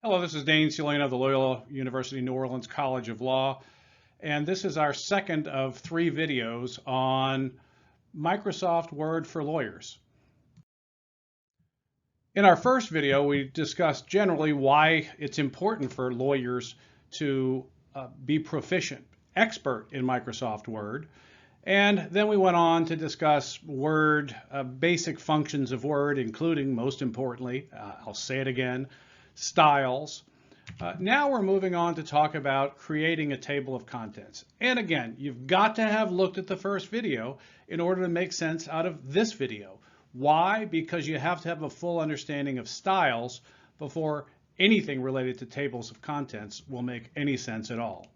Hello, this is Dane Celina of the Loyola University New Orleans College of Law, and this is our second of 3 videos on Microsoft Word for Lawyers. In our first video, we discussed generally why it's important for lawyers to be proficient, expert in Microsoft Word, and then we went on to discuss Word, basic functions of Word, including, most importantly, I'll say it again, styles. Now we're moving on to talk about creating a table of contents. And again, you've got to have looked at the first video in order to make sense out of this video. Why? Because you have to have a full understanding of styles before anything related to tables of contents will make any sense at all.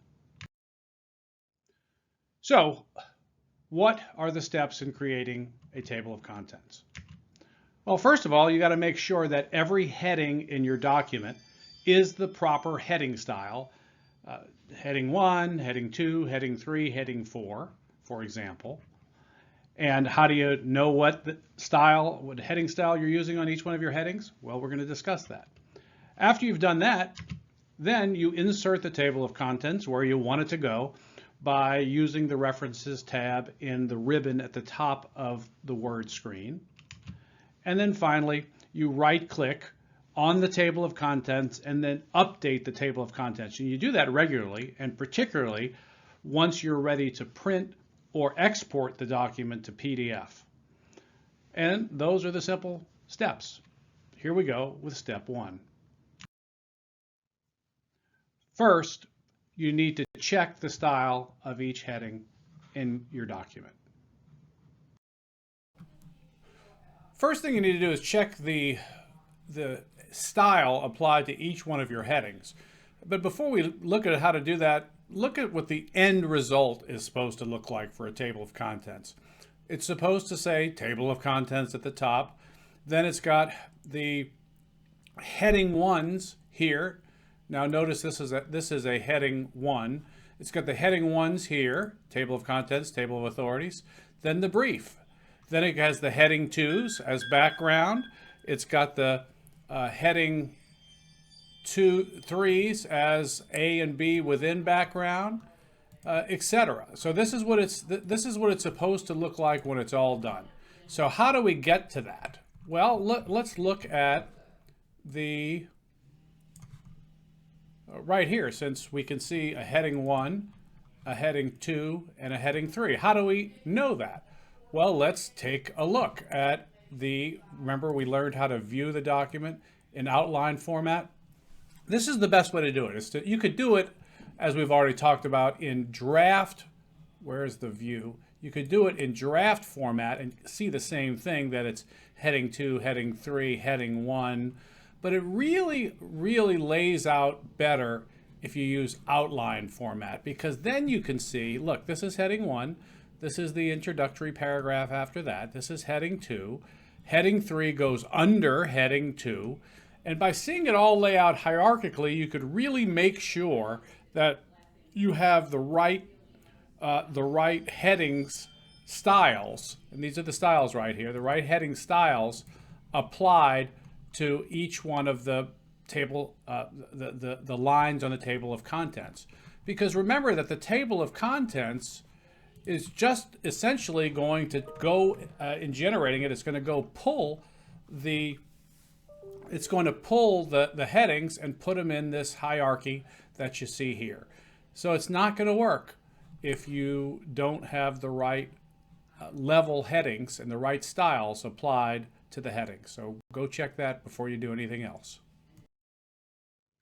So, what are the steps in creating a table of contents? Well, first of all, you got to make sure that every heading in your document is the proper heading style. Heading 1, heading 2, heading 3, heading 4, for example. And how do you know what heading style you're using on each one of your headings? Well, we're going to discuss that. After you've done that, then you insert the table of contents where you want it to go by using the References tab in the ribbon at the top of the Word screen. And then finally, you right-click on the table of contents and then update the table of contents. And you do that regularly, and particularly once you're ready to print or export the document to PDF. And those are the simple steps. Here we go with step 1. First, you need to check the style of each heading in your document. First thing you need to do is check the style applied to each one of your headings. But before we look at how to do that, look at what the end result is supposed to look like for a table of contents. It's supposed to say table of contents at the top. Then it's got the heading 1s here. Now notice this is a heading 1. It's got the heading 1s here, table of contents, table of authorities. Then the brief. Then it has the heading 2s as background. It's got the heading 3s as A and B within background, etc. So this is what it's supposed to look like when it's all done. So how do we get to that? Well, let's look at the right here, since we can see a heading 1, a heading 2, and a heading 3. How do we know that? Well, let's take a look at remember we learned how to view the document in outline format. This is the best way to do it. You could do it, as we've already talked about, in draft. Where's the view? You could do it in draft format and see the same thing, that it's heading 2, heading 3, heading 1. But it really, really lays out better if you use outline format, because then you can see, look, this is heading 1. This is the introductory paragraph after that. This is heading 2. Heading 3 goes under heading 2. And by seeing it all lay out hierarchically, you could really make sure that you have the right headings styles, and these are the styles right here, the right heading styles applied to each one of the table, the lines on the table of contents. Because remember that the table of contents is just essentially going to go, in generating it, it's going to go pull the headings and put them in this hierarchy that you see here. So it's not going to work if you don't have the right level headings and the right styles applied to the headings. So go check that before you do anything else.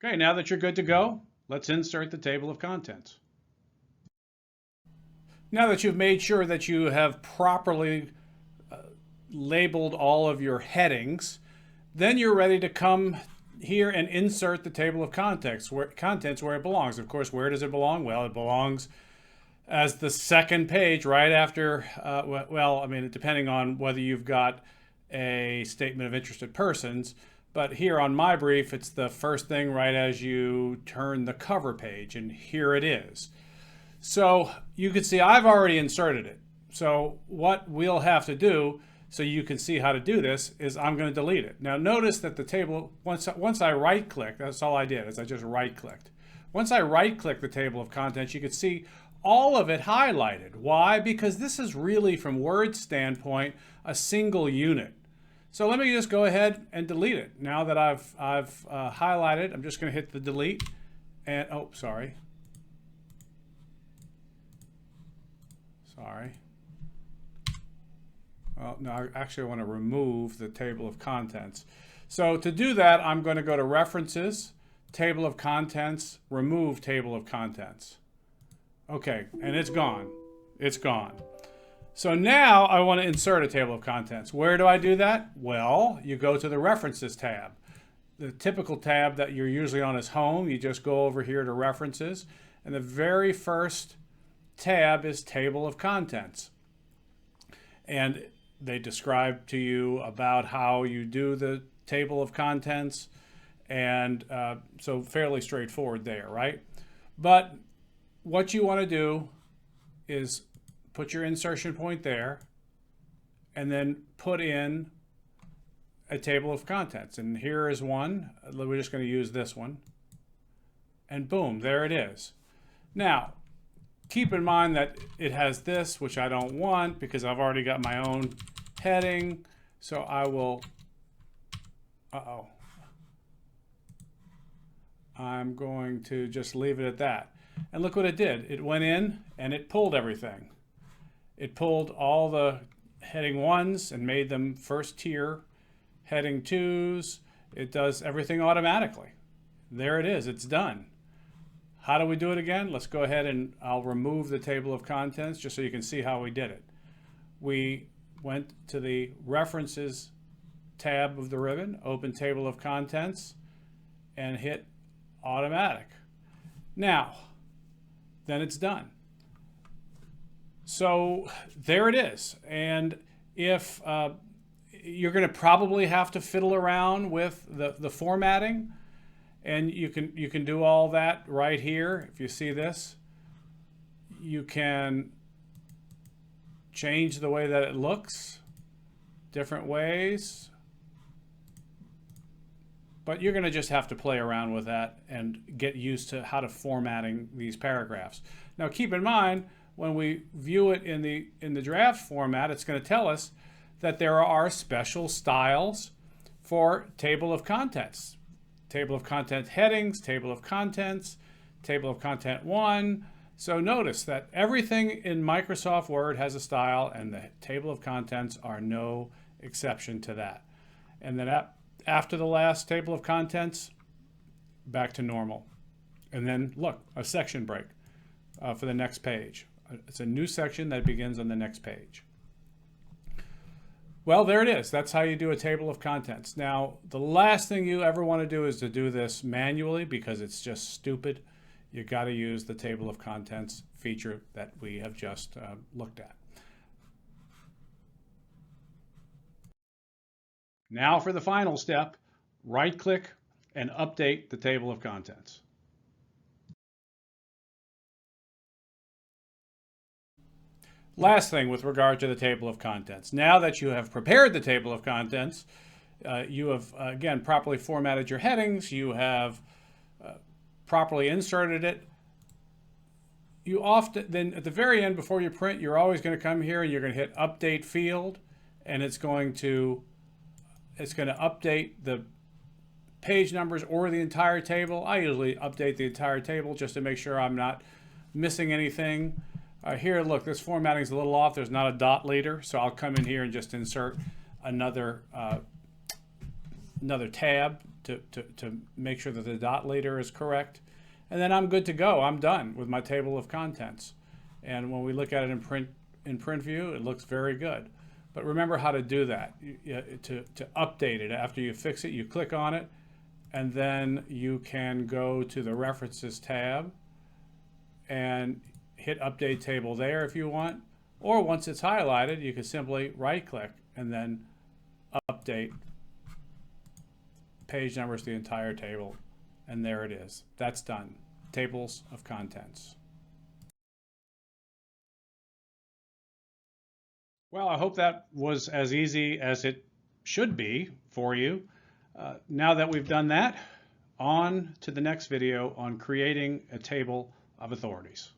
Okay, now that you're good to go, let's insert the table of contents. Now that you've made sure that you have properly labeled all of your headings, then you're ready to come here and insert the table of contents where it belongs. Of course, where does it belong? Well, it belongs as the second page right after, depending on whether you've got a statement of interested persons, but here on my brief, it's the first thing right as you turn the cover page, and here it is. So you can see I've already inserted it. So what we'll have to do so you can see how to do this, is I'm going to delete it. Now notice that the table, once I right click, that's all I did, is I just right clicked. Once I right click the table of contents, you can see all of it highlighted. Why? Because this is really, from Word's standpoint, a single unit. So let me just go ahead and delete it. Now that I've highlighted, I'm just going to hit the delete. And oh, sorry. Well, no, I actually want to remove the table of contents. So to do that, I'm going to go to References, Table of Contents, Remove Table of Contents. Okay, and it's gone. It's gone. So now I want to insert a table of contents. Where do I do that? Well, you go to the References tab. The typical tab that you're usually on is Home. You just go over here to References, and the very first tab is Table of Contents. And they describe to you about how you do the table of contents, and so fairly straightforward there, right? But what you want to do is put your insertion point there and then put in a table of contents. And here is one. We're just going to use this one. And boom, there it is. Now, keep in mind that it has this, which I don't want because I've already got my own heading. So I will, I'm going to just leave it at that. And look what it did. It went in and it pulled everything. It pulled all the heading 1s and made them first tier heading 2s. It does everything automatically. There it is. It's done. How do we do it again? Let's go ahead and I'll remove the table of contents just so you can see how we did it. We went to the References tab of the ribbon, open Table of Contents, and hit Automatic. Now, then it's done. So there it is. And if you're going to probably have to fiddle around with the formatting, and you can do all that right here. If you see this, you can change the way that it looks, different ways. But you're going to just have to play around with that and get used to how to formatting these paragraphs. Now keep in mind, when we view it in the draft format, it's going to tell us that there are special styles for table of contents. Table of content headings, table of contents, table of content 1. So notice that everything in Microsoft Word has a style, and the table of contents are no exception to that. And then after the last table of contents, back to normal. And then look, a section break for the next page. It's a new section that begins on the next page. Well, there it is. That's how you do a table of contents. Now, the last thing you ever want to do is to do this manually because it's just stupid. You got to use the table of contents feature that we have just looked at. Now for the final step, right-click and update the table of contents. Last thing with regard to the table of contents. Now that you have prepared the table of contents, you have, again, properly formatted your headings, you have properly inserted it. You often, then at the very end before you print, you're always going to come here and you're going to hit Update Field, and it's going to update the page numbers or the entire table. I usually update the entire table just to make sure I'm not missing anything. Here, look, this formatting is a little off. There's not a dot leader, so I'll come in here and just insert another tab to make sure that the dot leader is correct. And then I'm good to go. I'm done with my table of contents. And when we look at it in print view, it looks very good. But remember how to do that. To update it, after you fix it, you click on it, and then you can go to the References tab and hit Update Table there if you want. Or once it's highlighted, you can simply right-click and then update page numbers to the entire table. And there it is. That's done. Tables of contents. Well, I hope that was as easy as it should be for you. Now that we've done that, on to the next video on creating a table of authorities.